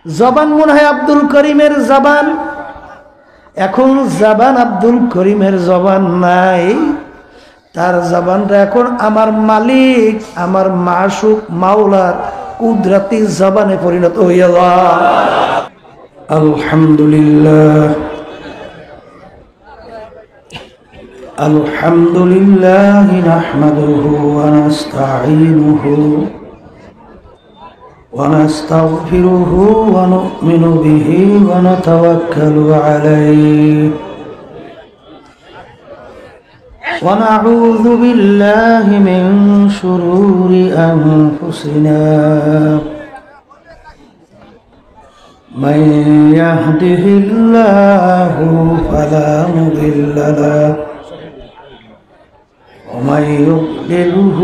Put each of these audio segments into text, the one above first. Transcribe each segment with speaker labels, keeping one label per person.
Speaker 1: জবান মনে হয় আব্দুল করিমের জবান, এখন জবান আব্দুল করিমের জবান নাই, তার জবানটা এখন আমার মালিক, আমার মাশুক মাওলার কুদরতি জবানে পরিণত হইয়া যায়। আলহামদুলিল্লাহ আলহামদুলিল্লাহ নাহমাদুহু ওয়া নাস্তাঈনুহু ওয়া নাস্তাগফিরুহু ওয়া নু'মিনু বিহি ওয়া নাতাওয়াক্কালু আলাইহি ওয়া নাউযু বিল্লাহি মিন শুরুরি আনফুসিনা মান ইয়াহদিহিল্লাহু ফালা মুদিল্লা লাহু ومن يضلله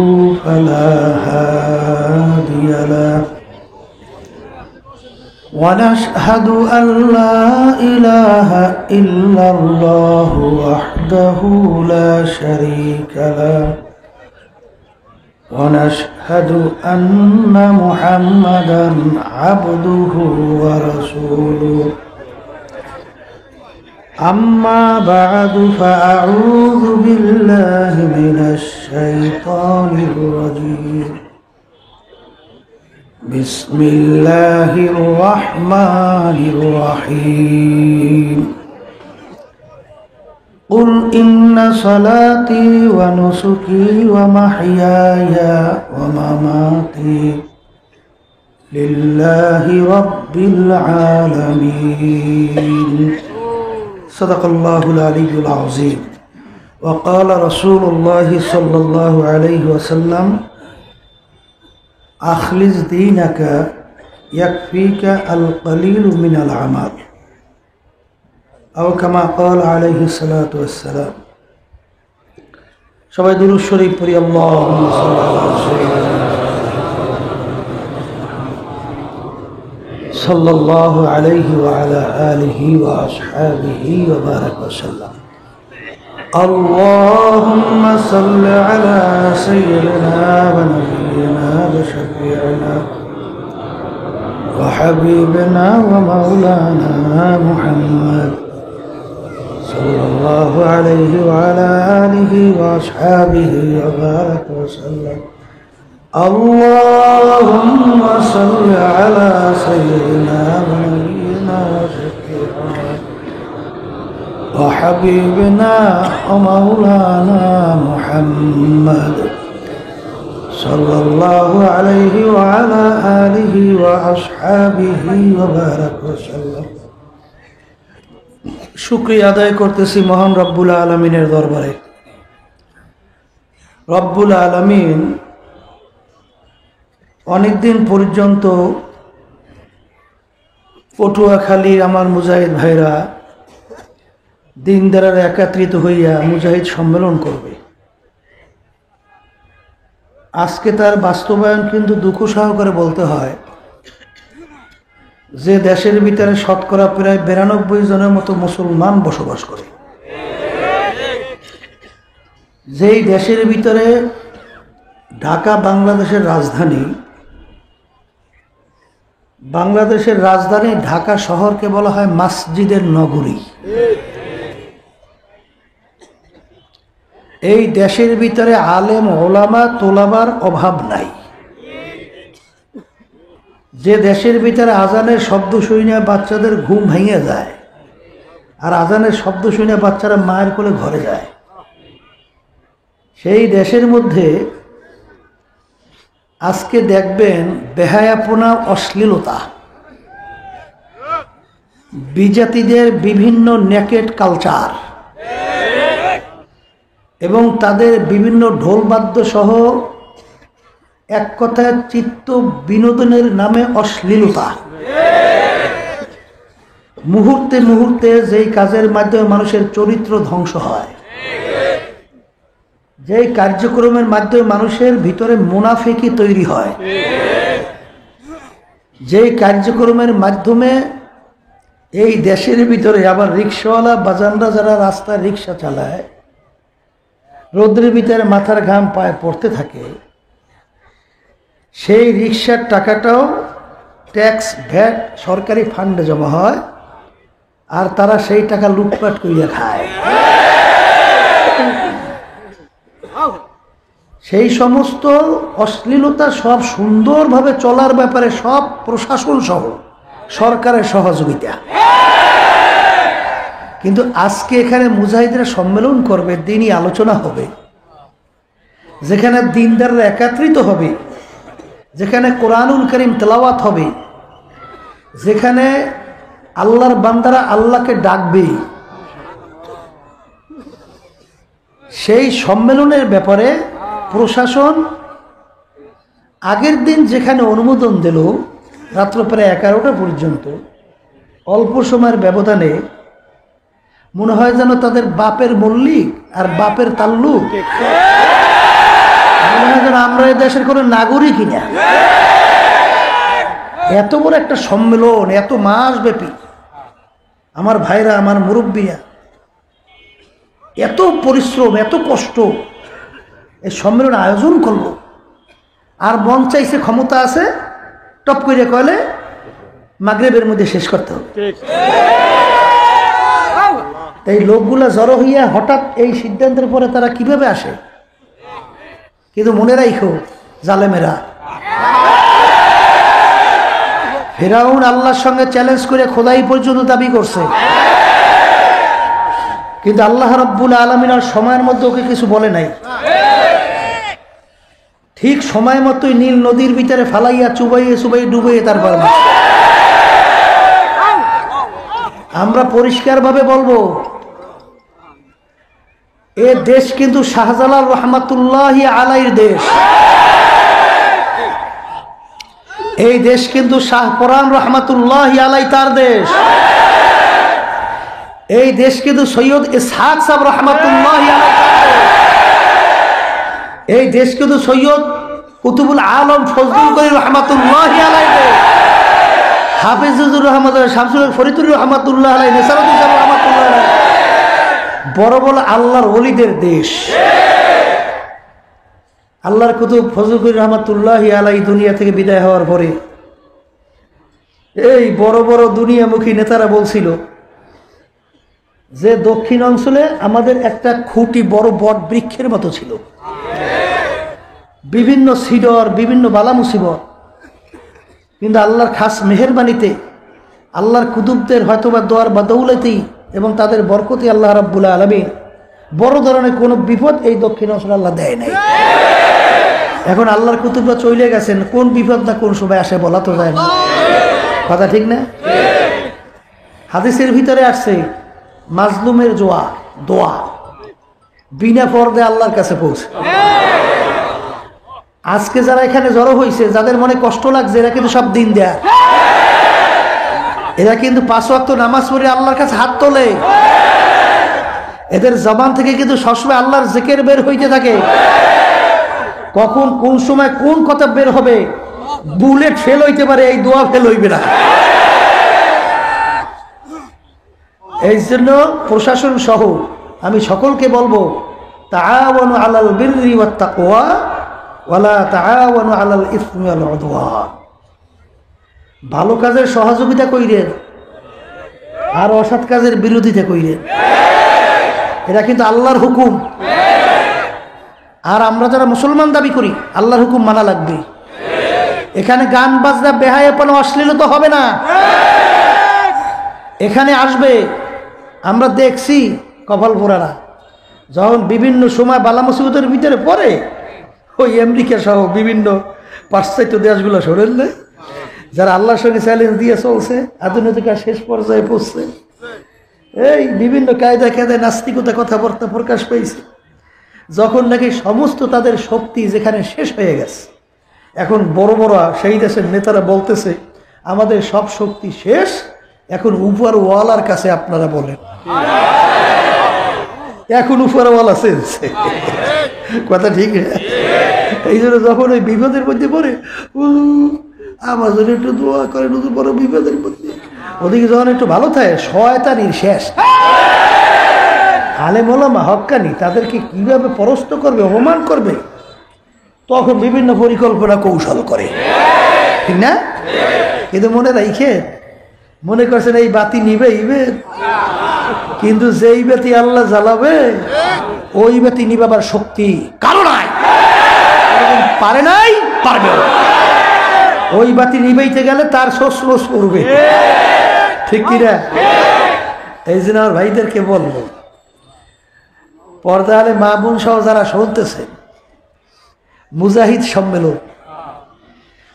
Speaker 1: فلا هادي له ونشهد أن لا إله إلا الله وحده لا شريك له ونشهد أن محمدا عبده ورسوله أما بعد فأعوذ بالله من الشيطان الرجيم بسم الله الرحمن الرحيم قل إن صلاتي ونسكي ومحياي ومماتي لله رب العالمين صدق الله العلي العظيم وقال رسول الله صلى الله عليه وسلم أخلص دينك يكفيك القليل من العمل أو كما قال عليه الصلاة والسلام সবাই দুরূদ শরীফ পড়ি আল্লাহুম্মা সাল্লি আলা সাইয়্যিদিনা সাল্লাল্লাহু আলাইহি ওয়া আলা আলিহি ওয়া আসহাবিহি ওয়া বারাক ওয়া সাল্লাম আল্লাহুম্মা সাল্লি আলা সাইয়্যিদিনা ওয়া নাবিয়িনা ওয়া শাফি'িনা ওয়া হাবিবিনা ওয়া মাওলানা মুহাম্মদ সাল্লাল্লাহু আলাইহি ওয়া আলা আলিহি ওয়া আসহাবিহি ওয়া বারাক ওয়া সাল্লাম اللهم صل على سيدنا ونبينا وشفيعنا وحبيبنا ومولانا محمد صلى الله عليه وعلى آله وأصحابه وبارك وسلم শুকরিয়া আদায় করতেছি মহান রব্বুল আলামিনের দরবারে। রব্বুল আলামিন অনেকদিন পর্যন্ত পটুয়াখালীর আমার মুজাহিদ ভাইরা দিনদারেরা একত্রিত হইয়া মুজাহিদ সম্মেলন করবে। আজকে তার বাস্তবায়ন কিন্তু দুঃখ সহকারে বলতে হয় যে দেশের ভিতরে শতকরা প্রায় 92 জনের মতো মুসলমান বসবাস করে, যেই দেশের ভিতরে ঢাকা বাংলাদেশের রাজধানী, বাংলাদেশের রাজধানী ঢাকা শহরকে বলা হয় মসজিদের নগরী। এই দেশের ভিতরে আলেম ওলামা তোলাবার অভাব নাই। যে দেশের ভিতরে আজানের শব্দ শুনে বাচ্চাদের ঘুম ভেঙে যায়, আর আজানের শব্দ শুনে বাচ্চারা মায়ের কোলে ঘরে যায়, সেই দেশের মধ্যে আজকে দেখবেন বেহায়াপনা, অশ্লীলতা, বিজাতিদের বিভিন্ন নেকেট কালচার এবং তাদের বিভিন্ন ঢোলবাদ্য সহ এক কথায় চিত্ত বিনোদনের নামে অশ্লীলতা, মুহূর্তে মুহূর্তে যেই কাজের মাধ্যমে মানুষের চরিত্র ধ্বংস হয়, যেই কার্যক্রমের মাধ্যমে মানুষের ভিতরে মুনাফিকি তৈরি হয়, যেই কার্যক্রমের মাধ্যমে এই দেশের ভিতরে আবার রিক্সাওয়ালা বাজানরা যারা রাস্তায় রিক্সা চালায়, রোদ্রের ভিতরে মাথার ঘাম পায়ে পড়তে থাকে, সেই রিক্সার টাকাটাও ট্যাক্স ভ্যাট সরকারি ফান্ডে জমা হয়, আর তারা সেই টাকা লুটপাট করিয়া খায়। সেই সমস্ত অশ্লীলতা সব সুন্দরভাবে চলার ব্যাপারে সব প্রশাসন সহ সরকারের সহযোগিতা। কিন্তু আজকে এখানে মুজাহিদরা সম্মেলন করবে, দিনই আলোচনা হবে, যেখানে দিনদাররা একত্রিত হবে, যেখানে কোরআনুল কারীম তেলাওয়াত হবে, যেখানে আল্লাহর বান্দারা আল্লাহকে ডাকবে, সেই সম্মেলনের ব্যাপারে প্রশাসন আগের দিন যেখানে অনুমোদন দিল রাত্র প্রায় 11টা পর্যন্ত, অল্প সময়ের ব্যবধানে মনে হয় যেন তাদের বাপের মল্লিক আর বাপের তাল্লুক, মনে হয় যেন আমরা এই দেশের কোনো নাগরিকই না। এত বড় একটা সম্মেলন, এত মাস ব্যাপী, আমার ভাইরা, আমার মুরব্বীরা, এত পরিশ্রম, এত কষ্ট এই সম্মেলন আয়োজন করলো, আর মন চাইছে, ক্ষমতা আছে, টপ করে কয়লে মাগরিবের মধ্যে শেষ করতে হবে। এই লোকগুলা জড়ো হইয়া হঠাৎ এই সিদ্ধান্তের পরে তারা কিভাবে আসে? কিন্তু মনে রাখো, জালেমেরা, ফিরাউন আল্লাহর সঙ্গে চ্যালেঞ্জ করে খোদাই পর্যন্ত দাবি করছে, কিন্তু আল্লাহ রাব্বুল আলামিন আর সময়ের মধ্যে ওকে কিছু বলে নাই। ঠিক সময় মতোই নীল নদীর ভিতরে ফালাইয়া চুবাইয়ে চুবাইয়ে ডুবাইয়ে তারপর আমরা পরিষ্কারভাবে বলবো, এ দেশ কিন্তু শাহজালাল রহমাতুল্লাহি আলাইহির দেশ। এই দেশ কিন্তু শাহপরান রহমাতুল্লাহি আলাই তার দেশ। এই দেশ কিন্তু সৈয়দ ইসহাক সাহেব রহমাতুল্লাহি আলাই তার দেশ। এই দেশ কিন্তু সৈয়দ কুতুবুল আলম ফজলুল করিম রহমাতুল্লাহি আলাই দেশ। হাফিজুর রহমান, শামসুল ফরিদুর রহমাতুল্লাহ আলাই, নেসারুদ্দিন সাহেব রহমাতুল্লাহ আলাই, বড় বড় আল্লাহর ওলিদের দেশ। আল্লাহর কুতুব ফজলুল করিম রহমাতুল্লাহি আলাই দুনিয়া থেকে বিদায় হওয়ার পরে এই বড় বড় দুনিয়ামুখী নেতারা বলছিল যে দক্ষিণ অঞ্চলে আমাদের একটা খুঁটি বড় বট বৃক্ষের মতো ছিল, বিভিন্ন সিডর, বিভিন্ন বালা মুসিবত, কিন্তু আল্লাহর খাস মেহেরবানিতে, আল্লাহর কুতুবদের হয়তোবা দোয়ার বাদৌলতেই এবং তাদের বরকতে আল্লাহ রাব্বুল আলামিন বড় ধরনের কোনো বিপদ এই দক্ষিণ অঞ্চলে আল্লাহ দেয় নাই। এখন আল্লাহর কুতুবরা চলে গেছেন, কোন বিপদ না কোন সময় আসে বলা তো যায় না, কথা ঠিক না? হাদিসের ভিতরে আসছে, মাজলুমের দোয়া বিনা পর্দায় আল্লাহর কাছে পৌঁছে। আজকে যারা এখানে জড়ো হয়েছে, যাদের মনে কষ্ট লাগছে, এরা কিন্তু সব দিন দেয়া, এরা কিন্তু 5 ওয়াক্ত নামাজ পড়ে আল্লাহর কাছে হাত তোলে, এদের জবান থেকে কিন্তু সবসময় আল্লাহর জিকির বের হইতে থাকে। কখন কোন সময় কোন কথা বের হবে, বুলেট ফেল হইতে পারে, এই দোয়া ফেল হইবে না। এই জন্য প্রশাসন সহ আমি সকলকে বলবো, তাআওয়ানু আলাল বিররি ওয়াত তাকওয়া ওয়ালা তাআওয়ানু আলাল ইসমি ওয়াল উদওয়ান। ভালো কাজের সহযোগিতা কইরেন আর অসৎ কাজের বিরোধিতা কইরেন, এটা কিন্তু আল্লাহর হুকুম। আর আমরা যারা মুসলমান দাবি করি, আল্লাহর হুকুম মানা লাগবে। এখানে গান বাজনা, বেহায়াপনা, অশ্লীলতা হবে না। এখানে আসবে, আমরা দেখছি কপাল পোড়ারা যখন বিভিন্ন সময় বালা মুসিবতের ভিতরে পড়ে, ওই আমেরিকা সহ বিভিন্ন পাশ্চাত্য দেশগুলো সরেন না, যারা আল্লাহর সঙ্গে চ্যালেঞ্জ দিয়ে চলছে, আধুনিকতার শেষ পর্যায়ে পড়ছে, এই বিভিন্ন কায়দায় কায়দায় নাস্তিকতা কথাবার্তা প্রকাশ পেয়েছে, যখন নাকি সমস্ত তাদের শক্তি যেখানে শেষ হয়ে গেছে, এখন বড় বড় সেই দেশের নেতারা বলতেছে আমাদের সব শক্তি শেষ, এখন উপরওয়ালার কাছে আপনারা বলেন। এখন উপরওয়ালা চলছে, কথা ঠিক। এই জন্য যখন ওই বিপদের মধ্যে পড়ে, আমার জন্য একটু দোয়া করেন, বড় বিপদের মধ্যে, ওদিকে যখন একটু ভালো থাকে, শয়তানির শেষ। আলেম ওলামা হক্কানি তাদেরকে কিভাবে পরাস্ত করবে, অপমান করবে, তখন বিভিন্ন পরিকল্পনা কৌশল করে, ঠিক না? কিন্তু মনে রাখে, মনে করছেন এই বাতি নিবে কিন্তু যেই বাতি আল্লাহ জ্বালাবে ওই বাতি নিবাবার শক্তি কারো নাই, পারে নাই, পারবে। ওই বাতি নিবাইতে গেলে তার শ্বশ্রোষ করবে, ঠিক কিনা? এই জন্য আমার ভাইদেরকে বলবো, পর্দা আলে মা বোন সহ যারা শুনতেছে, মুজাহিদ সম্মেলন,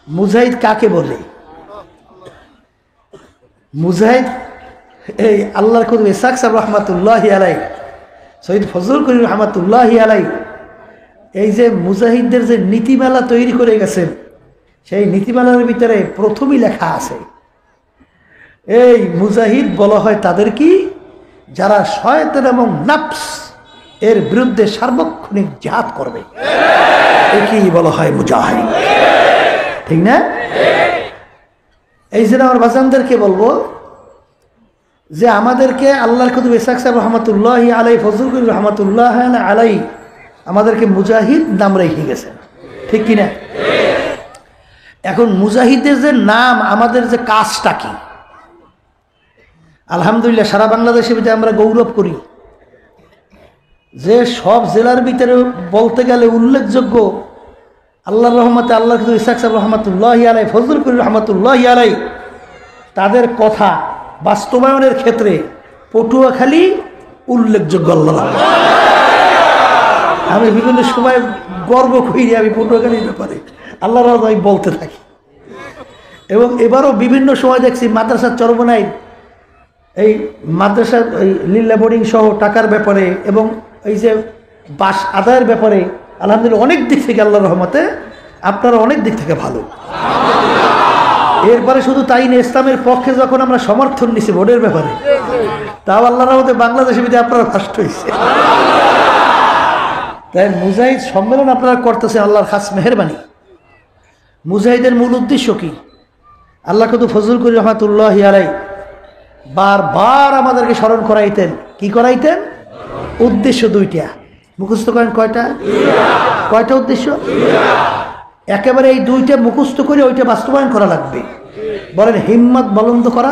Speaker 1: মুজাহিদ কাকে বলে? মুজাহিদ এই আল্লাহর কবি ইসহাক সাহেব রহমাতুল্লাহি আলাই, শহীদ ফজলুল করিম রহমাতুল্লাহি আলাই, এই যে মুজাহিদদের যে নীতিমালা তৈরি করে গেছেন, সেই নীতিমালার ভিতরে প্রথমই লেখা আছে, এই মুজাহিদ বলা হয় তাদের কি, যারা শয়তান এবং নফস এর বিরুদ্ধে সার্বক্ষণিক জিহাদ করবে, একেই বলা হয় মুজাহিদ, ঠিক না? এই জন্য আমার বাজানদেরকে বলবো যে আমাদেরকে আল্লাহর কুতুব ইসহাক সাহেব রহমাতুল্লাহি আলাই, ফজলুল করিম রহমাতুল্লাহ আলাই আমাদেরকে মুজাহিদ নাম রেখে গেছেন, ঠিক কিনা? এখন মুজাহিদের যে নাম, আমাদের যে কাজটা কি? আলহামদুলিল্লাহ সারা বাংলাদেশের ভিতরে আমরা গৌরব করি যে সব জেলার ভিতরে বলতে গেলে উল্লেখযোগ্য আল্লাহর রহমতে আল্লাহর কুতুব ইসহাক সাহেব রহমাতুল্লাহি আলাই, ফজলুল করিম রহমাতুল্লাহি আলাই, তাদের কথা বাস্তবায়নের ক্ষেত্রে পটুয়াখালী উল্লেখযোগ্য। আল্লাহ, আমি বিভিন্ন সময় গর্ব করি আমি পটুয়াখালীর ব্যাপারে আল্লাহর আমি বলতে থাকি, এবং এবারও বিভিন্ন সময় দেখছি মাদ্রাসার চরমনায় এই মাদ্রাসার এই লিল্লা বোর্ডিং সহ টাকার ব্যাপারে এবং এই যে বাস আদায়ের ব্যাপারে আলহামদুলিল্লাহ অনেক দিক থেকে আল্লাহর রহমতে আপনারা অনেক দিক থেকে ভালো। এরপরে শুধু তাই না, ইসলামের পক্ষে যখন আমরা সমর্থন নিছি ভোটের ব্যাপারে, তাও আল্লাহর রহমতে বাংলাদেশের ভিতরে আপনারা ফার্স্ট হয়েছে। তাই মুজাহিদ সম্মেলন আপনারা করতেছেন, আল্লাহর খাস মেহেরবানি। মুজাহিদের মূল উদ্দেশ্য কি? আল্লাহ কত ফজলুল করিম রহমাতুল্লাহি আলাই বারবার আমাদেরকে স্মরণ করাইতেন। কি করাইতেন? উদ্দেশ্য দুইটা। মুখস্থ করেন কয়টা? কয়টা উদ্দেশ্য? একেবারে এই দুইটা মুখস্থ করে ওইটা বাস্তবায়ন করা লাগবে। বলেন হিম্মত বুলন্দ করা,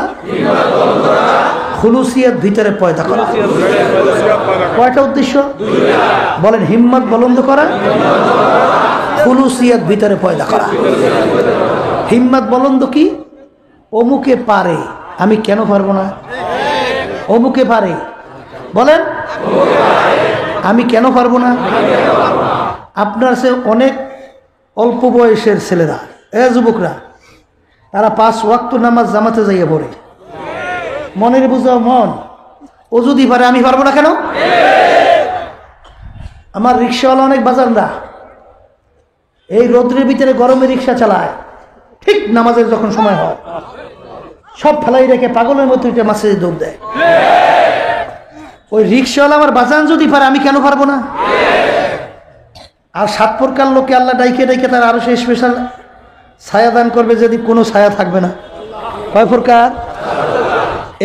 Speaker 1: খুলুসিয়াত ভিতরে পয়দা করা। কয়টা উদ্দেশ্য? বলেন হিম্মত বুলন্দ করা, খুলুসিয়াত ভিতরে পয়দা করা। হিম্মত বুলন্দ কি? অমুকে পারে, আমি কেন পারবো না? অমুকে পারে, বলেন আমি কেন পারবো না? আপনার সে অনেক অল্প বয়সের ছেলেরা, যুবকরা, তারা 5 ওয়াক্ত নামাজ জামাতে যাইয়া পড়ে। মনের বুঝাও মন, ও যদি পারে আমি পারবো না কেন? আমার রিক্সাওয়ালা অনেক বাজানরা এই রোদ্রের ভিতরে গরমে রিক্সা চালায়, ঠিক নামাজের যখন সময় হয় সব ফেলাই রেখে পাগলের মতো মাসে দৌড় দেয়। ওই রিক্সাওয়ালা আমার বাজান যদি পারে আমি কেন পারবো না? আর 7 প্রকার লোকে আল্লাহ ডাইকে ডাইকে তার আরো সে স্পেশাল ছায়া দান করবে, যদি কোনো ছায়া থাকবে না। কয় প্রকার?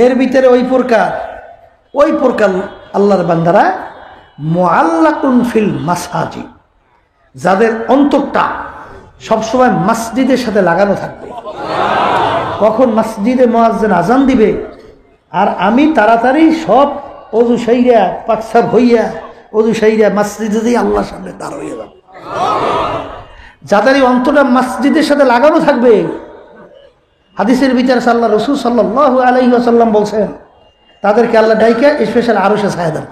Speaker 1: এর ভিতরে ওই প্রকার আল্লাহর বান্দারা মুআল্লাকুন ফিল মাসাজিদ, যাদের অন্তরটা সবসময় মসজিদের সাথে লাগানো থাকবে। কখন মসজিদে মুয়াজ্জিন আজান দিবে আর আমি তাড়াতাড়ি সব অজু সাইরা পাকসার হইয়া অজু সাইরা মসজিদে দিয়ে আল্লাহর সামনে দাঁড় হয়ে যাবে। যাদের এই অন্তরটা মসজিদের সাথে লাগানো থাকবে, হাদিসের ভিতরে আল্লাহ রাসূল সাল্লাল্লাহু আলাইহি ওয়াসাল্লাম বলছেন, তাদেরকে আল্লাহ ডাইকা স্পেশাল আরশে ছায়া দেন।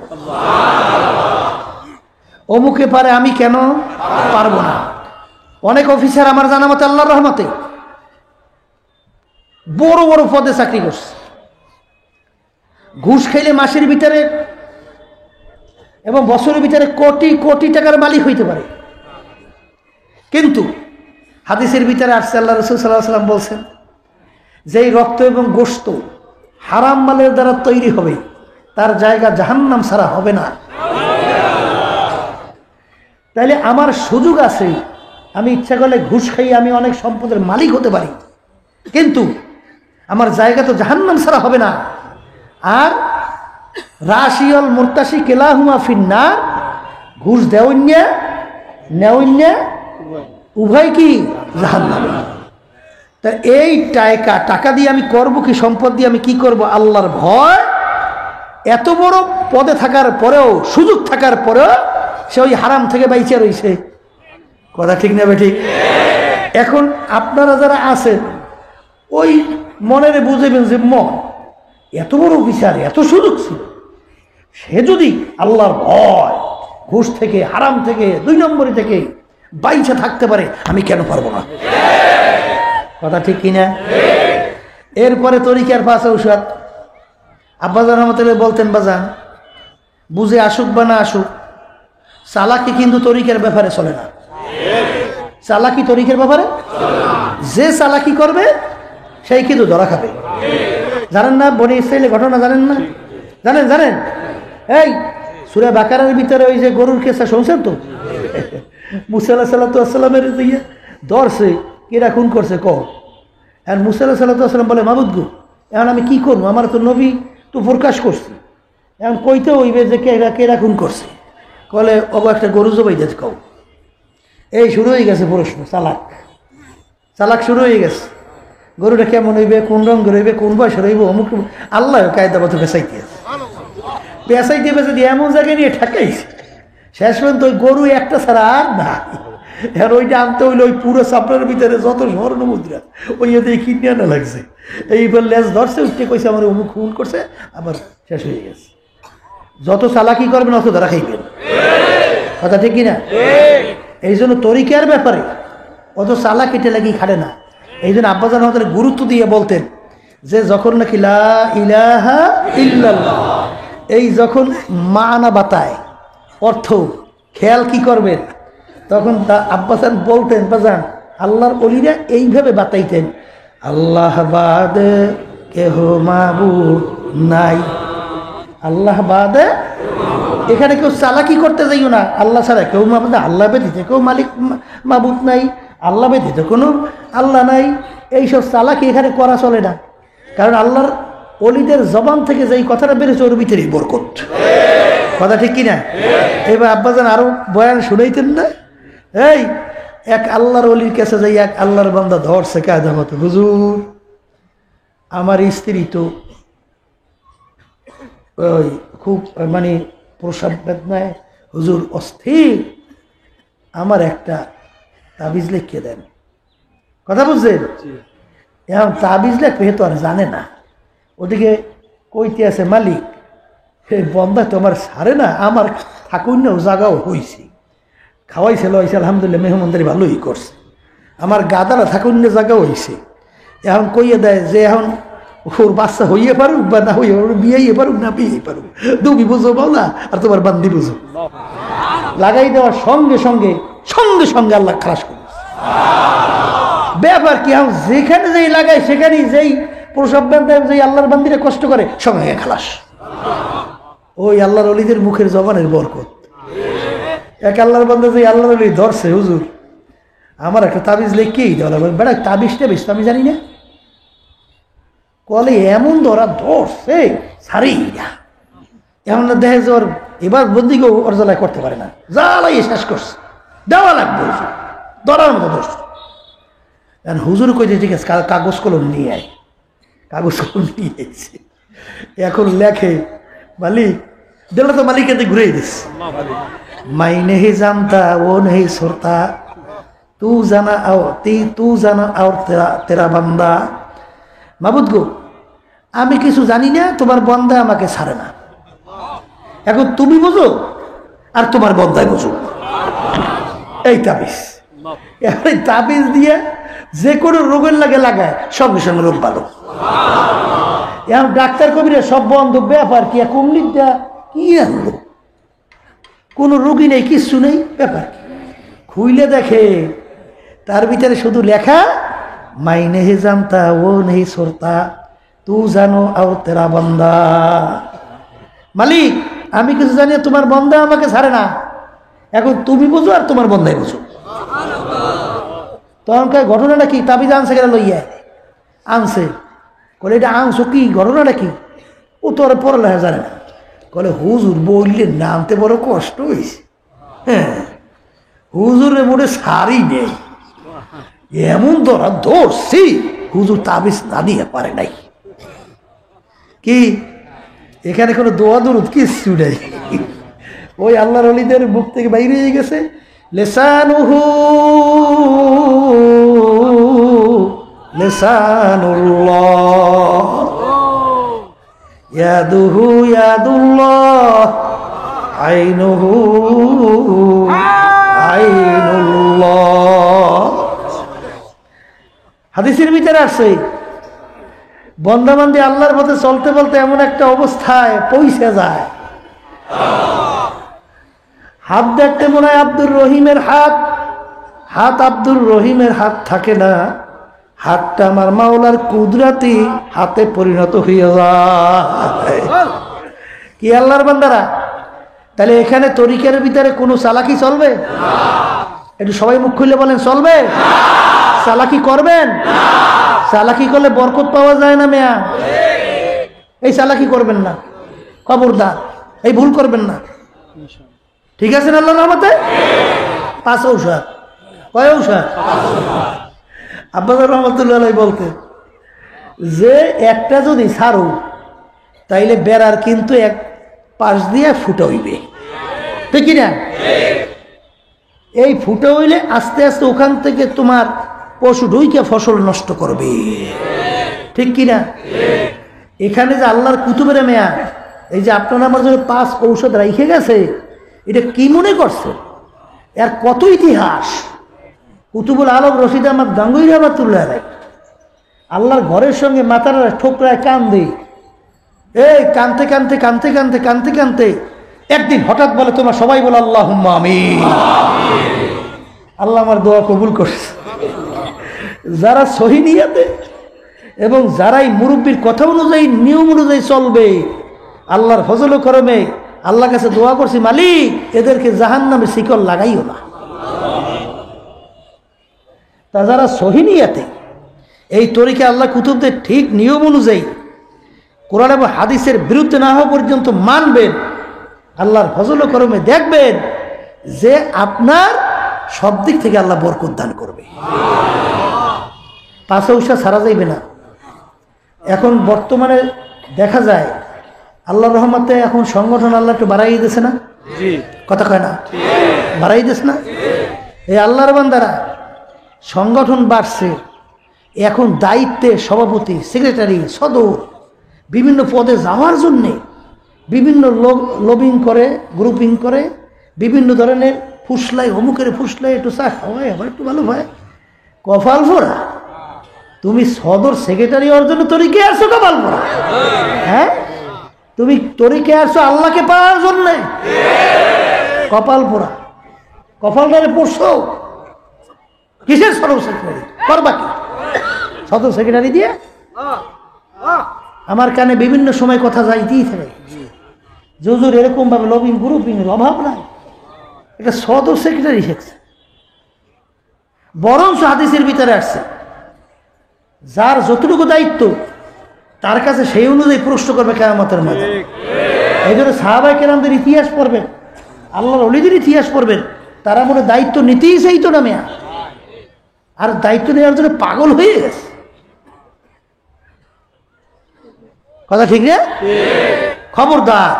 Speaker 1: অমুকে পারে আমি কেন পারবো না? অনেক অফিসার আমার জানা মতে আল্লাহর রহমতে বড় বড় পদে চাকরি করছে, ঘুষ খাইলে মাসের ভিতরে এবং বছরের ভিতরে কোটি কোটি টাকার মালিক হইতে পারে। কিন্তু হাদিসের ভিতরে আসছে আল্লাহ রাসূল সাল্লাল্লাহু আলাইহি ওয়াসাল্লাম বলছেন, যেই রক্ত এবং গোশত হারাম মালের দ্বারা তৈরি হবে তার জায়গা জাহান্নাম ছাড়া হবে না। তাইলে আমার সুযোগ আছে, আমি ইচ্ছা করলে ঘুষ খাই আমি অনেক সম্পদের মালিক হতে পারি, কিন্তু আমার জায়গা তো জাহান্নাম ছাড়া হবে না। আর রাশিয়াল মুরতাসি কেলাহুমা ফিন্নার, ঘুষ দেওয়া নেওয়া উভয় কি জাহান্নামে। তা এই টাকা দিয়ে আমি করব কি, সম্পদ দিয়ে আমি কি করব? আল্লাহর ভয়। এত বড় পদে থাকার পরেও, সুযোগ থাকার পরেও সে ওই হারাম থেকে বাইচে রয়েছে। কথা ঠিক না বেঠিক? এখন আপনারা যারা আছেন ওই মনের বুঝেবেন যে মন এত বড় বিচার, এত সুযোগ ছিল, সে যদি আল্লাহর ভয়, ঘুষ থেকে, হারাম থেকে, 2 নম্বরই থেকে বাইচে থাকতে পারে, আমি কেন পারবো না? কথা ঠিক কিনা? এরপরে তরিকার পাশে ঔষধ। আব্বাজান রহমতুল্লাহ বলতেন, বাজান বুঝে আসুক বা না আসুক, চালাকি কিন্তু তরিকার ব্যাপারে চলে না। চালাকি তরিকার ব্যাপারে, যে চালাকি করবে সেই কিন্তু ধরা খাবে। জানেন না বনি ইসরাইলের ঘটনা? জানেন না? জানেন এই সূরা বাকারার ভিতরে ওই যে গরুর কেসা শুনছেন তো? মুসা আলাইহিস সালামের দিয়ে ধরছে, কেরা খুন করছে ক? আর মুসা আলাইহিস সালাম বলে, মাবুদ গো, এখন আমি কি করবো? আমার তো নবী তো প্রকাশ করছি, এখন কইতে হইবে যে কেরা খুন করছে। কলে অব একটা গরু জবাই দিতে কও। এই শুরু হয়ে গেছে প্রশ্ন, চালাক শুরু হয়ে গেছে। গরুটা কেমন হইবে, কোন রঙের হইবে, কোন বয়সের হইব, অমুক। আল্লাহ কায়দা মতো বেসাইতে দিয়ে এমন জায়গায় নিয়ে ঠেকাইছে, শেষ পর্যন্ত ওই গরু একটা ছাড়া আর না। আর ওইটা আনতে হইলে ওই পুরো চাপড়ার ভিতরে যত স্বর্ণ মুদ্রা ওই এতে কিনে আনা লাগছে। এইবার লেজ ধরছে, উঠতে কইছে আমার অমুক খুন করছে, আবার শেষ হয়ে গেছে। যত চালাকি করবেন অত ধরা খাইবেন। কথা ঠিক কিনা? এই জন্য তরিকার ব্যাপারে অত চালাকিটা লাগি খাটে না। এই জন্য আব্বাজান আমাদের গুরুত্ব দিয়ে বলতেন যে যখন নাকি লা ইলাহা ইল্লাল্লাহ এই যখন মানা বাতায়, অর্থ খেয়াল কি করবেন, তখন আব্বাজান বলতেন, বাজান আল্লাহর ওলিরা এইভাবে বাতাইতেন, আল্লাহ বাদে কেহ মাবুদ নাই, আল্লাহ বাদে। এখানে কেউ চালাকি করতে যাইও না, আল্লাহ ছাড়া কেউ মাবুদ, আল্লাহ ব্যতীত কেউ মালিক মাবুদ নাই, আল্লাহ ব্যতীত কোনো আল্লাহ নাই। এইসব চালাকি এখানে করা চলে না, কারণ আল্লাহর ওলিদের জবান থেকে যেই কথাটা বেরোছে ওর ভিতরেই বরকত। কথা ঠিক কিনা? এবার আব্বাজান আরো বয়ান শুনাইতেন না। এই এক আল্লাহর ওলির কাছে যাই এক আল্লাহর বান্দা ধরছে কায়দা মতো, হুজুর আমার স্ত্রী তো ওই খুব মানে প্রসাব বেদনায় হুজুর অস্থির, আমার একটা তাবিজ লিখে দেন। কথা বুঝছেন? এখন তাবিজ লেখবে তো আর জানে না, ওদিকে কইতে আছে মালিক এই বন্দা তোমার ছাড়ে না, আমার থাকুন না জাগাও হয়েছে, খাওয়াইছিল হয়েছে আলহামদুলিল্লাহ, মেহমানদারি ভালোই করছে, আমার গাদারা থাকুন না জাগাও হয়েছে। এখন কইয়ে দেয় যে এখন ওর বাচ্চা হইয়ে পারুক বা না হইয়ে পারুক, বিয়ে পারুক না বিয়ে পারুক, তুমি বুঝো বলা আর তোমার বান্দি বুঝো। লাগাই দেওয়ার সঙ্গে সঙ্গে আল্লাহ খালাস করে। ব্যাপার কি, এখন যেখানে যেই লাগায় সেখানেই যেই প্রসব বেদনায় যেই আল্লাহর বান্দিরা কষ্ট করে সঙ্গে খালাস। ওই আল্লাহর ওলিদের মুখের জবানের বরকত। এক আল্লাহর বান্দা যে আল্লাহর ওলি ধরছে, হুজুর আমার একটা তাবিজ লিখেই দেওয়া লাগবে। বেড়া তাবিজটা বেশ তো আমি জানি না, কলে এমন ধরা ধরছে সারি না, এমন দেখে যে ওর এবার বন্দিকেও ওর জ্বালায় করতে পারে না, জ্বালাই শেষ করছে, দেওয়া লাগবে হুজুর, ধরার মতো ধরছে। হুজুর কইছে ঠিক আছে, কাগজ কলম নিয়ে আয়। কাগজ কলম নিয়ে আইছে, এখন লেখে মালিক দিল তো মালিক এতে ঘুরে দিস, মাই নেহি জানতা ও নেহি সরতা, তু জানা আর তেরা বান্দা। মাবুদ গো, আমি কিছু জানি না, তোমার বন্দা আমাকে ছাড়ে না, এখন তুমি বুঝো আর তোমার বন্দায় বুঝো। এই তাবিজ, এই তাবিজ দিয়ে যে কোনো রোগের লাগে লাগায় সঙ্গে সঙ্গে রোগ ভালো। এখন ডাক্তার কবিরা সব বন্ধ, ব্যাপার কি কমলিক দেয়া কি আনলো, কোনো রোগী নেই, কিচ্ছু নেই, ব্যাপার কি খুইলে দেখে তার ভিতরে শুধু লেখা মাই নেহি জানতা ও নেহি সরতা, তু জানো আর তেরা বন্দা। মালিক আমি কিছু জানি, তোমার বন্দা আমাকে ছাড়ে না, এখন তুমি বুঝো আর তোমার বন্দাই বুঝো। তখনকার ঘটনাটা কি, তাবিজ আনছে কেন লইয়া আনছে, বলে এটা আনছো কি, ঘটনাটা কি? ও তো আর পড়ালেখা জানে না। বলে হুজুর বললেন না, আনতে বড় কষ্ট হয়েছে। হ্যাঁ হুজুরের মোটে সারই নেই, এমন ধরছি হুজুর তাবিজ না দিয়ে পারে নাই। কি এখানে কোনো দোয়া দুরুদ কিচ্ছু নেই, ওই আল্লাহর ওলিদের মুখ থেকে বাইরে হয়ে গেছে লিসানুহু লিসানুল্লাহ, ইয়াদুহু ইয়াদুল্লাহ, আইনুহু আইনুল্লাহ। হাদিসের ভিতরে আছে বন্দাবান্দি আল্লাহর পথে চলতে বলতে এমন একটা অবস্থায় পৌঁছে যায়, হাত দেখতে মনে হয় আব্দুর রহিমের হাত, হাত আব্দুর রহিমের হাত থাকে না, হাতটা আমার মাওলার কুদরতি হাতে পরিণত হয়ে যায়। কি আল্লাহর বান্দারা, তাহলে এখানে তরিকার ভিতরে কোনো চালাকি চলবে? একটু সবাই মুখ খুলে বলেন চলবে? চালাকি করবেন? চালাকি করলে বরকত পাওয়া যায় না মেয়া, এই চালাকি করবেন না, খবরদার এই ভুল করবেন না, ঠিক আছে না? আল্লাহর রহমতে 5 ঔষধ, কয় ঔষধ? আব্বাস রহমতুল্লাহ বলতে যে একটা যদি ছাড়ো তাইলে বেড়ার কিন্তু এক পাশ দিয়ে ফুটা হইবে, ঠিক না? এই ফুটা হইলে আস্তে আস্তে ওখান থেকে তোমার পশু ঢুইকে ফসল নষ্ট করবে, ঠিক কিনা? এখানে যে আল্লাহর কুতুবের মেয়া, এই যে আপনারা আমার জন্য 5 ঔষধ রাইখে গেছে, এটা কি মনে করছে? এর কত ইতিহাস। কুতুবুল আলম রশিদ আহমদ গাঙ্গুই রহমাতুল্লাহ আলাইহি আল্লাহর ঘরের সঙ্গে মাথার ঠোকরায় কান্দে, এই কানতে কানতে কানতে কানতে কানতে কানতে একদিন হঠাৎ বলে তোমার সবাই বলে আল্লাহুম্মা আমিন। আল্লাহ আমার দোয়া কবুল করছে। যারা সহি নিয়াতে এবং যারাই মুরব্বীর কথা অনুযায়ী নিয়ম অনুযায়ী চলবে, আল্লাহর ফজল ও করমে আল্লাহর কাছে দোয়া করছি, মালিক এদেরকে জাহান্নামে শিকল লাগাইও না। তা যারা সহি নিয়াতে এই তরিকা আল্লাহ কুতুবদের ঠিক নিয়ম অনুযায়ী কোরআন এবং হাদিসের বিরুদ্ধে না হওয়া পর্যন্ত মানবেন, আল্লাহর ফজল ও করমে দেখবেন যে আপনার সব দিক থেকে আল্লাহ বরকত দান করবে। 5 ঔষধ ছাড়া যাইবে না। এখন বর্তমানে দেখা যায় আল্লাহর রহমতে এখন সংগঠন আল্লাহ একটু বাড়াই দিয়েছে না? কথা কয় না? বাড়াই দিয়েছে না? এই আল্লাহর বান্দারা সংগঠন বাড়ছে, এখন দায়িত্বে সভাপতি, সেক্রেটারি, সদর বিভিন্ন পদে যাওয়ার জন্যে বিভিন্ন লবিং করে, গ্রুপিং করে, বিভিন্ন ধরনের ফুসলাই, অমুকের ফুসলাই, একটু চা খাওয়াই, আবার একটু ভালো হয়, কপাল ফোড়া। তুমি সদর সেক্রেটারি হওয়ার জন্য তরিকে আসছো কপাল ফোড়া? হ্যাঁ, তুমি তরিকে আসছো আল্লাহকে পাওয়ার জন্যে, কপাল ফোড়া। কপালটারে পড়ছো কিসের সদর সেক্রেটারি করবা কি? সদর সেক্রেটারি দিয়ে আমার কানে বিভিন্ন সময় কথা যাইতেই থাকে, হুজুর এরকম ভাবে লবিং গ্রুপিং এর অভাব নাই, এটা সদর সেক্রেটারি শিখছে। বরঞ্চ হাদিসের ভিতরে আসছে যার যতটুকু দায়িত্ব তার কাছে সেই অনুযায়ী প্রশ্ন করবে কিয়ামতের মাঠে। এই জন্য সাহাবায়ে কেরামদের ইতিহাস পড়বেন, আল্লাহর ওলিদের ইতিহাস পড়বেন, তারা মনে দায়িত্ব নিতেই চাইতো না মেয়া, আর দায়িত্ব নেওয়ার জন্য পাগল হয়ে গেছে। কথা ঠিক না? খবরদার,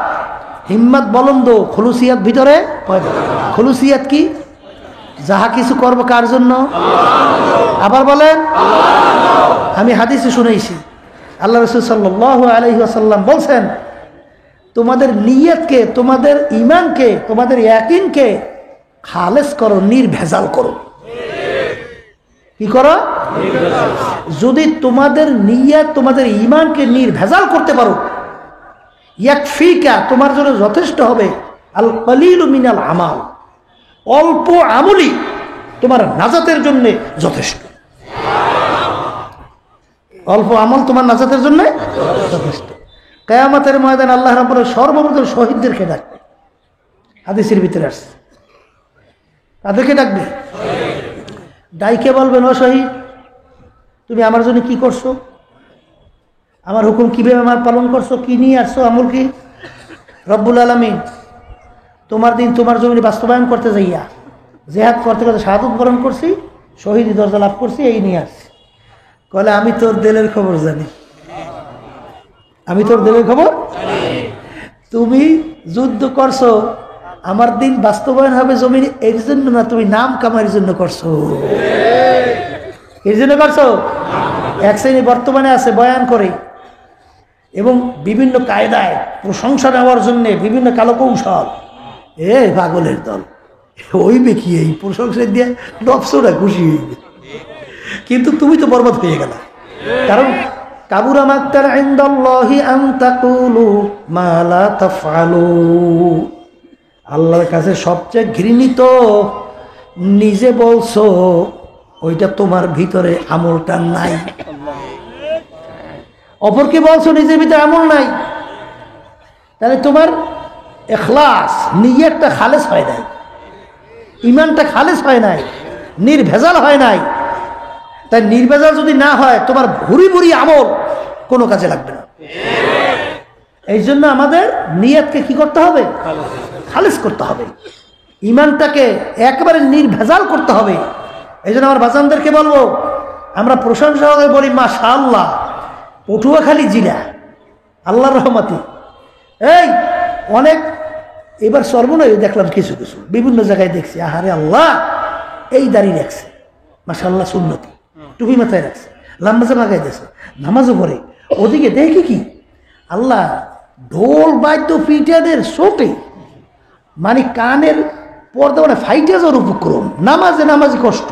Speaker 1: হিম্মত বলন্দ, খলুসিয়াত ভিতরে। খলুসিয়াত কি? যাহা কিছু করবো কার জন্য? আবার বলেন। আমি হাদিসে শুনেছি আল্লাহ রাসূল সাল্লাল্লাহু আলাইহি ওয়াসাল্লাম বলছেন, তোমাদের নিয়তকে, তোমাদের ঈমানকে, তোমাদের ইয়াকিনকে খালেস করো, নির্ভেজাল করো। কি করো? যদি তোমাদের নিয়ত, তোমাদের ঈমানকে নির্ভেজাল করতে পারো, ইয়াকফিকা, তোমার জন্য যথেষ্ট হবে, আল কলিলু মিনাল আমাল, অল্প আমলি তোমার নাজাতের জন্য যথেষ্ট। অল্প আমল তোমার নাজাতের জন্য যথেষ্ট। কিয়ামতের ময়দানে আল্লাহ রাব্বুল আলামিন সর্বপ্রথম শহীদদেরকে ডাকবে, হাদিসের ভিতরে আসছে। তাদেরকে ডাকবে, ডাইকে বলবেন, ও শহীদ, তুমি আমার জন্য কি করছো? আমার হুকুম কিভাবে আমার পালন করছো? কি নিয়ে আসছো? আমল কি? রব্বুল আলামিন তোমার দিন তোমার জমিনে বাস্তবায়ন করতে যাইয়া জেহাদ করতে করতে শাহাদাত বরণ করছি, শহীদ দরজা লাভ করছি, এই নিয়ে আসছি। কলে আমি তোর দিলের খবর জানি, আমি তোর দিলের খবর। তুমি যুদ্ধ করছো, আমার দিন বাস্তবায়ন হবে জমিনে, এর জন্য না, তুমি নাম কামার জন্য করছো। এর জন্য করছো। এক শ্রেণী বর্তমানে আছে বয়ান করে এবং বিভিন্ন কায়দায় প্রশংসা নেওয়ার জন্য বিভিন্ন কালো কৌশল। পাগলের দল, হইবে কি এই প্রশংসা দিয়ে নফসটা খুশি হইবে, কিন্তু তুমি তো বরবাদ হয়ে গেলা। কারণ কাবুরা মাকতান ইনদাল্লাহি আন তাকুলু মা লা তাফআলু, আল্লাহর কাছে সবচেয়ে ঘৃণিত নিজে বলছো ওইটা তোমার ভিতরে আমলটা নাই। অপরকে বলছো নিজের ভিতরে আমল নাই, তাহলে তোমার ইখলাস নিয়তটা খালেস হয় নাই, ইমানটা খালেস হয় নাই, নির্ভেজাল হয় নাই। তাই নির্ভেজাল যদি না হয় তোমার ভুরি ভুরি আমল কোনো কাজে লাগবে না। এই জন্য আমাদের নিয়তকে কি করতে হবে? খালেস করতে হবে, ইমানটাকে একেবারে নির্ভেজাল করতে হবে। এই জন্য আমার বাজানদেরকে বলবো, আমরা প্রশংসা করে বলি মাশাআল্লাহ, পটুয়াখালী জিলা আল্লাহর রহমতে। এই অনেক এবার সর্বনয় দেখলাম, কিছু কিছু বিভিন্ন জায়গায় দেখছি, আহারে আল্লাহ, এই দাঁড়িয়ে রাখছে মাশাআল্লাহ, সুন্নতি টুপি মাথায় রাখছে, লাম্বাজা লাগাই দিয়েছে, নামাজও পড়ে। ওদিকে দেখি কি আল্লাহ, ঢোল বাদ্য পিটাদের চোটে মানে কানের পর্দা মানে ফাইটে যাওয়ার উপক্রম, নামাজি কষ্ট।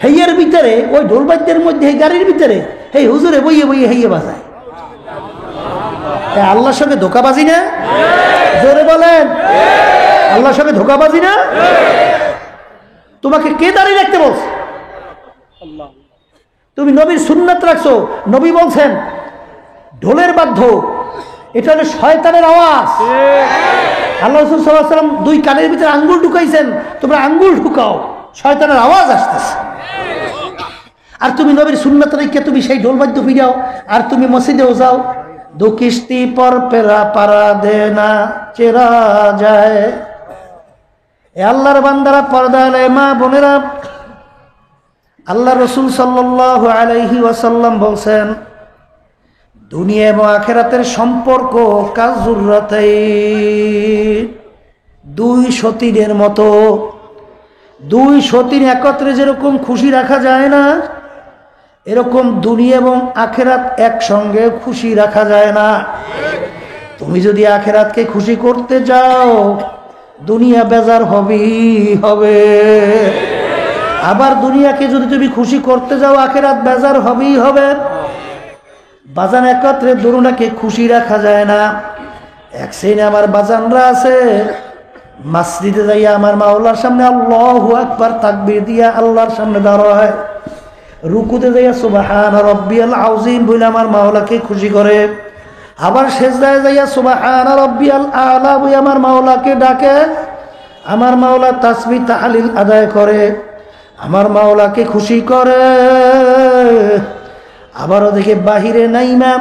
Speaker 1: হেইয়ের ভিতরে ওই ঢোল বাদ্যের মধ্যে গাড়ির ভিতরে এই হুজুরে বইয়ে বইয়ে হেইয়ে বাজায়। আল্লাহর সঙ্গে ধোকাবাজি না? জোরে বলেন, আল্লাহর সঙ্গে ধোকাবাজি না? তোমাকে কে দাঁড়িয়ে রাখতে বলছে? তুমি নবীর সুন্নাত রাখছো। নবী বলছেন ঢোলের বাদ্য এটা হলো শয়তানের আওয়াজ। আল্লাহ রাসূল সাল্লাল্লাহু আলাইহি ওয়াসাল্লাম দুই কানের ভিতরে আঙ্গুল ঢুকাইছেন, তোমরা আঙ্গুল ঢুকাও, শয়তানের আওয়াজ আসতেছে। আর তুমি নবীর সুন্নাত রেখে তুমি সেই ঢোল বাদ্য ফিরাও, আর তুমি মসজিদেও যাও। দু কিস্তি পর পেরা পারা দেনা চেরা যায়। এ আল্লাহর বান্দারা, পর্দা আলে মা বোনেরা, আল্লাহ রাসূল সাল্লাল্লাহু আলাইহি ওয়াসাল্লাম বলছেন দুনিয়া এবং আখিরাতের সম্পর্ক কাযুররাতাইন, দুই সতীনের মতো। দুই সতীন একত্রে যেরকম খুশি রাখা যায় না, এরকম দুনিয়া এবং আখিরাত একসঙ্গে খুশি রাখা যায় না। তুমি যদি আখিরাতকে খুশি করতে যাও, দুনিয়া বেজার হবেই হবে। আবার দুনিয়াকে যদি তুমি খুশি করতে যাও, আখিরাত বেজার হবেই হবে। বাজান একত্রে দুনিয়াকে খুশি রাখা যায় না। এক শ্রেণী আমার বাজানরা আছে, মসজিদে যাইয়া আমার মাওলার সামনে আল্লাহু আকবার তাকবীর দিয়া আল্লাহর সামনে দাঁড়ায়, রুকুতে যাইয়া সুবহান রাব্বিয়াল আযীম বলে আমার মাওলাকে খুশি করে। আবার সিজদায় যাইয়া সুবহান রাব্বিয়াল আ'লা বলে আমার মাওলাকে ডাকে। আমার মাওলা তাসবিহ তাহলিল আদায় করে, আমার মাওলাকে খুশি করে। আবারও দেখে বাহিরে নাইমা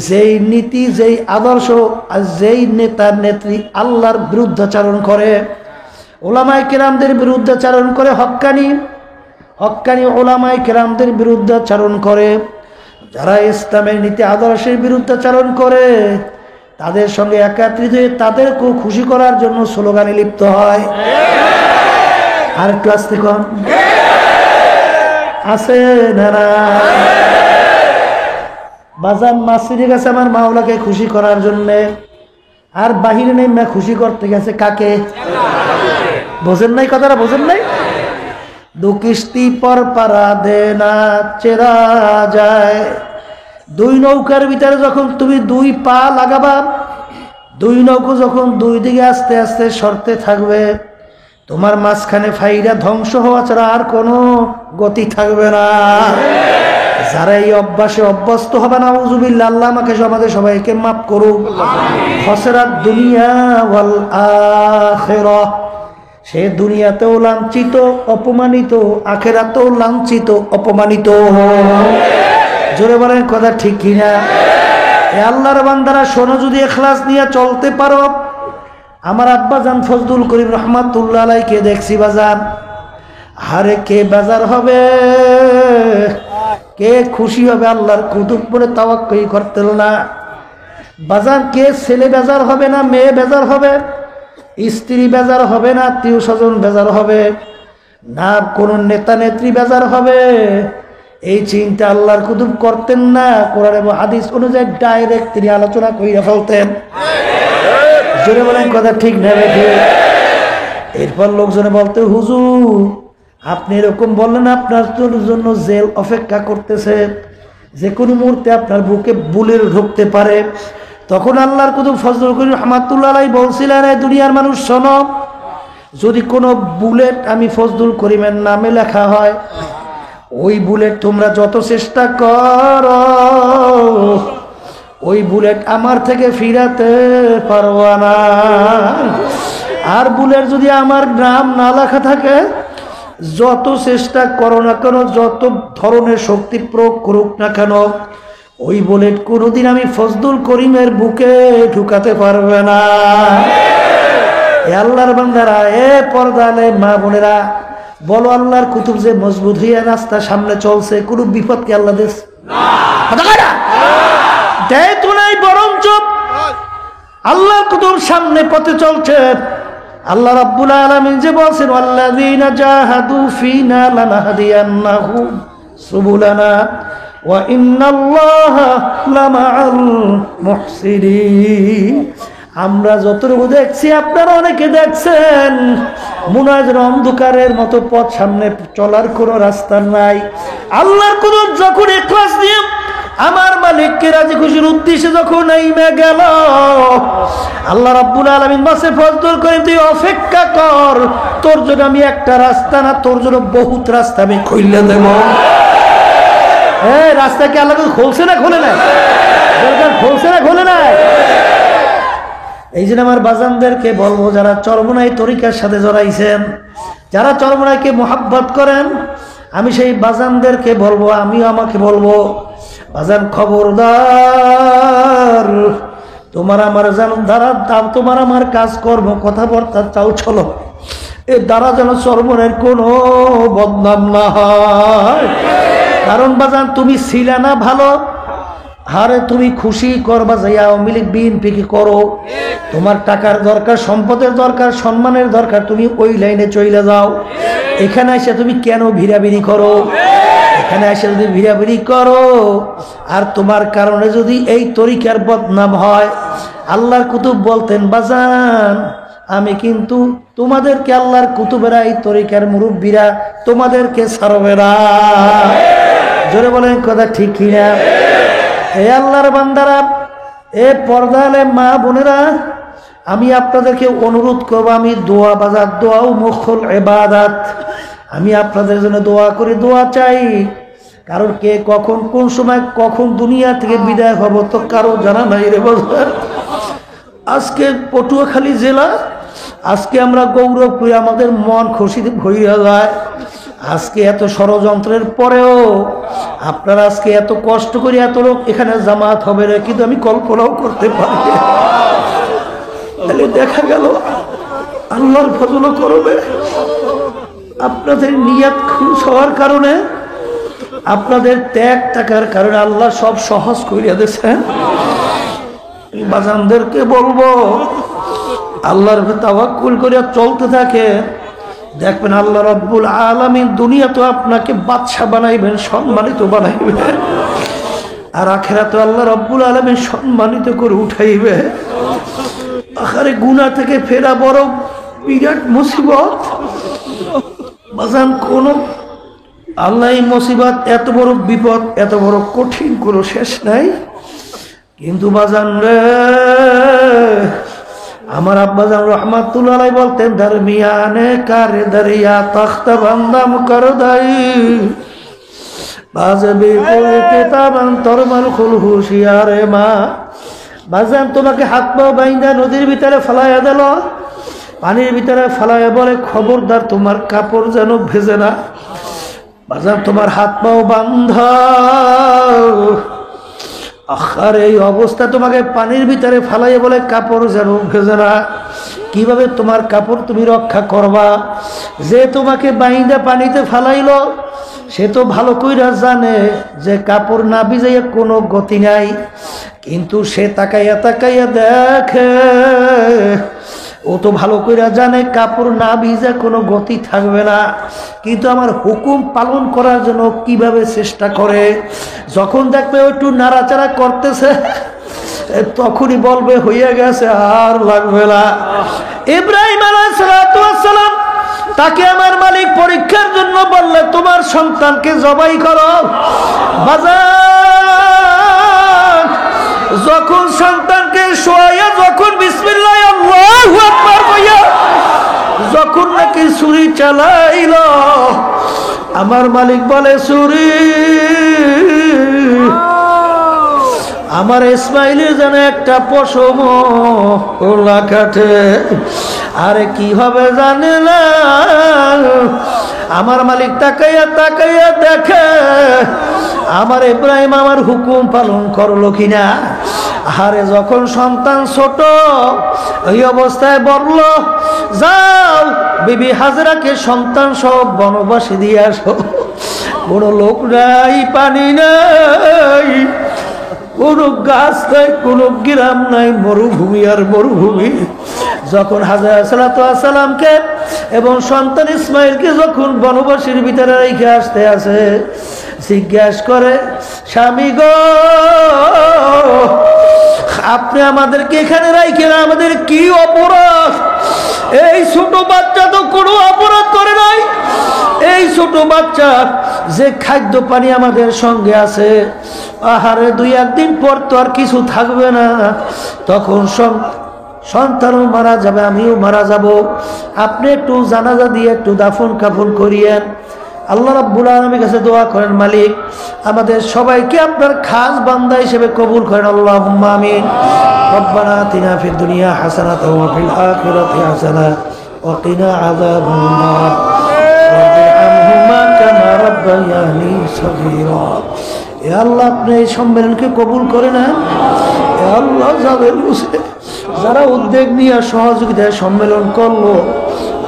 Speaker 1: যেই নীতি, যেই আদর্শ আর যেই নেতা নেত্রী আল্লাহর বিরুদ্ধাচারণ করে, ওলামায়ে কেরামদের বিরুদ্ধাচারণ করে, হক্কানি ওলামায়ে কেরামদের বিরুদ্ধাচারণ করে, যারা ইসলামের নীতি আদর্শের বিরুদ্ধাচারণ করে, তাদের সঙ্গে একত্রিত হয়ে তাদেরকেও খুশি করার জন্য স্লোগানে লিপ্ত হয়। আর একটু আসতে কম আছে না? বাজান মসজিদে গেছে আমার মাওলাকে খুশি করার জন্য, আর বাহিরে নেই খুশি করতে গেছে কাকে? বোঝেন নাই কথাটা? বোঝেন নাই? দু কিস্তি পর পারা দেনা চেরা যায়। দুই নৌকার ভিতরে যখন তুমি দুই পা লাগাবা, দুই নৌকো যখন দুই দিকে আস্তে আস্তে সরতে থাকবে, তোমার মাঝখানে ফাইরা ধ্বংস হওয়া ছাড়া আর কোনো গতি থাকবে না। যারা এই অভ্যাসে অভ্যস্ত হবে, না নাউযুবিল্লাহ, আল্লাহ আমাকে আমাদের সবাইকে মাফ করুক। খসরাত দুনিয়া ওয়াল আখিরাহ, সে দুনিয়াতেও লাঞ্ছিত অপমানিত, আখিরাতেও লাঞ্ছিত অপমানিত। জোরে বলেন কথা ঠিক কিনা? এ আল্লাহর বান্দারা, শোনো, যদি ইখলাস নিয়ে চলতে পারো, আমার আব্বা জান ফজলুল করিম রহমাতুল্লাহ আলাইহিকে দেখছি বাজান, আরে কে বেজার হবে, কে খুশি হবে আল্লাহর কুতুব পড়ে তাওয়াক্কুল করতে না। বাজার কে ছেলে বেজার হবে না মেয়ে বেজার হবে, স্ত্রী বেজার হবে না আত্মীয় স্বজন বেজার হবে না কোন নেতা নেত্রী বেজার হবে, এই চিন্তা আল্লাহর কুতুব করতেন না। কোরআন এবং হাদিস অনুযায়ী ডাইরেক্ট তিনি আলোচনা কইরা ফেলতেন। জোরে বলেন কথা ঠিক না বেঠিক? এরপর লোকজনে বলতে হুজুর আপনি এরকম বললেন আপনার জন্য জেল অপেক্ষা করতেছে, যে কোনো মুহূর্তে আপনার বুকে বুলেট ঢুকতে পারে। তখন আল্লাহর কুতুব ফজলুল করিম রাহমাতুল্লাহ আলাইহি বলছিলেন, এই দুনিয়ার মানুষ শোনো, যদি কোনো বুলেট আমি ফজলুল করিমের নামে লেখা হয়, ওই বুলেট তোমরা যত চেষ্টা করো ওই বুলেট আমার থেকে ফিরাতে পারবা না। আর বুলেট যদি আমার নাম না লেখা থাকে, যত চেষ্টা করো না কেন, যত ধরনের শক্তি প্রয়োগ করুক না কেন, ওই বুলেট কোনোদিন আমি ফজলুল করিমের বুকে ঢুকাতে পারবে না। আল্লাহর বান্দারা, এ পর্দালে মা বোনেরা, বলো আল্লাহর কুতুব যে মজবুত হইয়া রাস্তার সামনে চলছে, কোন বিপদ কি আল্লাহ দেশ দেয় তো নাই, বরঞ্চ আল্লাহর কুতুব সামনে পথে চলছে। আল্লাহ রাব্বুল আলামিন যে বলেন, ওয়াল্লাযীনা জাহাদু ফীনা লানাহদিয়ান্নাহুম সুবুলানা ওয়া ইন্নাল্লাহা লামাআল মুহসিনিন। আমরা যতটুকু দেখছি আপনারা অনেকে দেখছেন, মুনাজের অন্ধকারের মতো পথ, সামনে চলার কোনো রাস্তা নাই। আল্লাহর কুতুব যখন ইখলাস দিয়ে আমার মালিককে রাজি খুশির উদ্দেশ্যে যখন নেমে গেল, আল্লাহ রাব্বুল আলামিন বলেন, ফজলুল করিম তুই অপেক্ষা কর, তোর জন্য আমি একটা রাস্তা না, তোর জন্য বহুত রাস্তা আমি খুলে দেব। এই রাস্তা কি আল্লাহ খুলছে না খোলে নাই? খুলছে না খোলে নাই? এই জন্য আমার বাজানদেরকে বলবো, যারা চরমনাই তরিকার সাথে জড়াইছেন, যারা চরমনাইকে মোহাব্বত করেন, আমি সেই বাজানদেরকে বলবো, আমিও আমাকে বলবো, বাজান খবরদার, তোমার আমার দ্বারা তোমার আমার কাজ কর্ম কথাবার্তা চাও চলো, এর দ্বারা যেন চরমনের কোনো বদনাম না হয়। কারণ বাজান তুমি ছিলা না ভালো, হারে তুমি খুশি করবা যাই আওয়ামী লীগ বিএনপি কি করো, তোমার টাকার দরকার, সম্পদের দরকার, সম্মানের দরকার, তুমি ওই লাইনে চলে যাও। এখানে এসে তুমি কেন ভিড়াভিড়ি করো? এখানে এসে যদি ভিড়াভিড়ি করো আর তোমার কারণে যদি এই তরিকার বদনাম হয়, আল্লাহর কুতুব বলতেন, বাজান আমি কিন্তু তোমাদেরকে, আল্লাহর কুতুবেরা এই তরিকার মুরব্বীরা তোমাদেরকে ছাড়বে না। জোরে বলেন কথা ঠিক কিনা? এ আল্লাহর বান্দারা, এ পর্দালে মা বোনেরা, আমি আপনাদেরকে অনুরোধ করবো, আমি দোয়া বাজার, দোয়াও মুখল ইবাদত, আমি আপনাদের জন্য দোয়া করি, দোয়া চাই। কারণ কে কখন কোন সময় কখন দুনিয়া থেকে বিদায় হব তো কারো জানা নাই রে বাজার। আজকে পটুয়াখালী জেলা, আজকে আমরা গৌরব করি, আমাদের মন খুশিতে ভরিয়া যায়। আজকে এত ষড়যন্ত্রের পরেও আপনারা আজকে এত কষ্ট করে এত লোক এখানে জামাত হবে না, কিন্তু আমি কল্পনাও করতে পারি। তাহলে দেখা গেল আল্লাহর ফজল করবে, আপনাদের নিয়ত খুশ হওয়ার কারণে, আপনাদের ত্যাগ থাকার কারণে আল্লাহ সব সহজ করিয়া দিয়েছেন। বাজানদেরকে বলবো, আল্লাহর তাওয়াক্কুল করিয়া চলতে থাকে, দেখবেন আল্লাহ রাব্বুল আলামিন দুনিয়া তো আপনাকে বাদশা বানাইবেন, সম্মানিত বানাইবেন, আর আখিরাতে আল্লাহ রাব্বুল আলামিন সম্মানিত করে উঠাইবে। আখারে গুনাহ থেকে ফেরা বড় বিরাট মুসিবত বাজান। কোন আল্লাহ এই মুসিবত, এত বড় বিপদ, এত বড় কঠিন কোনো শেষ নাই। কিন্তু বাজান রে, আমার আব্বাজান রহমাতুল্লাহ আলাইহি বলতেন, দরমিয়ানে কারে দরিয়া তখ্ত বন্দম কর দাই বাজবি কোল কিতাবান তরমাল খুল হুশিয়ারে মা। বাজান তোমাকে হাত পা বাইন্দা নদীর ভিতরে ফেলাইয়া দিল, পানির ভিতরে ফেলাইয়া বলে, খবরদার তোমার কাপড় যেন ভেজে না। বাজান তোমার হাত পাও বান্ধা, আর এই অবস্থা তোমাকে পানির ভিতরে ফালাইয়া বলে, কাপড় যেন ভেজে না। কিভাবে তোমার কাপড় তুমি রক্ষা করবা। যে তোমাকে বাইন্দা পানিতে ফালাইলো সে তো ভালো কইরা জানে যে কাপড় না ভিজাইয়া কোনো গতি নাই, কিন্তু সে তাকাইয়া তাকাইয়া দেখে, ও তো ভালো কইরা জানে কাপড় না ভিজা কোনো গতি থাকবে না, কিন্তু আমার হুকুম পালন করার জন্য কিভাবে চেষ্টা করে। যখন দেখবে একটু নাড়াচাড়া করতেছে তখনই বলবে হইয়া গেছে, আর লাগবে না। ইব্রাহিম আলাইহিস সালাম তাকে আমার মালিক পরীক্ষার জন্য বললে তোমার সন্তানকে জবাই করো। বাজার যখন সন্তানকে শোয়াইয়া যখন বিসমিল্লাহ আল্লাহু আকবার কইয়া যখন নাকি ছুরি চালাইল, আমার মালিক বলে ছুরি আমার ইসমাইলের যেন একটা পশম ওলা কাটে। আরে কি হবে জানে না, আমার মালিক তাকাইয়া তাকাইয়া দেখে আমার ইব্রাহিম আমার হুকুম পালন করলো কিনা। আরে যখন সন্তান ছোট এই অবস্থায় বলল যাও বিবি হাজরাকে সন্তান সব বনবাসী দিয়ে আসো। কোনো লোক নাই, পানি নাই, কোনো গাছ নাই, কোনো গ্রাম নাই, মরুভূমি আর মরুভূমি। যখন হাজরা সালামকে এবং সন্তান ইসমাইলকে যখন বনবাসীর ভিতরে রেখে আসতে আছে, জিজ্ঞাসা করে স্বামী গো আপনি আমাদেরকে এখানে রাখেন, আমাদের কি অপরাধ? এই ছোট বাচ্চা তো কোনো অপরাধ করে নাই, এই ছোট বাচ্চা যে খাদ্য পানি আমাদের সঙ্গে আছে, আহারে দুই একদিন পর তো আর কিছু থাকবে না, তখন সন্তানও মারা যাবে, আমিও মারা যাব, আপনি একটু জানাজা দিয়ে একটু দাফন কাফন করিয়েন। আল্লাহ রাব্বুল আলামিনের কাছে দোয়া করেন মালিক আমাদের সবাইকে আপনার খাস বান্দা হিসেবে কবুল করেন, আল্লাহুম্মা আমিন। রব্বানা আতিনা ফিদ দুনিয়া হাসানাতাও ওয়া ফিল আখিরাতি হাসানাতাও ওয়া কিনা আযাবান নার। রব্বিরহামহুমা কামা রাব্বায়ানি সগীরা। এ আল্লাহ আপনি এই সম্মেলনকে কবুল করে নেন। এ আল্লাহ যারা উদ্যোগ নিয়ে সহযোগিতায় সম্মেলন করলো,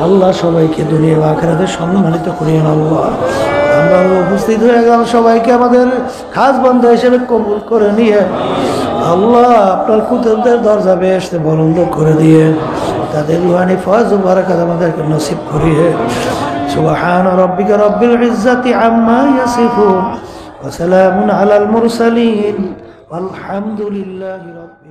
Speaker 1: আল্লাহ সবাইকে দুনিয়া আখিরাতে সম্মানিত করিয়েন। আল্লাহ আমরা উপস্থিত হয়ে গেলাম, সবাইকে আমাদের খাস বান্দা হিসেবে কবুল করে নিয়ে আল্লাহ আপনার কুদরতের দরজা বেহেশতে বুলন্দ করে দিয়ে তাদের রুহানি ফয়জ ও বারাকাত আমাদেরকে নসিব করিয়ে। সুবহান রাব্বিকা রাব্বিল ইজ্জাতি আম্মা ইয়াসিফুন ওয়া সালামুন আলাল মুরসালিন ওয়ালহামদুলিল্লাহি রাব্বিল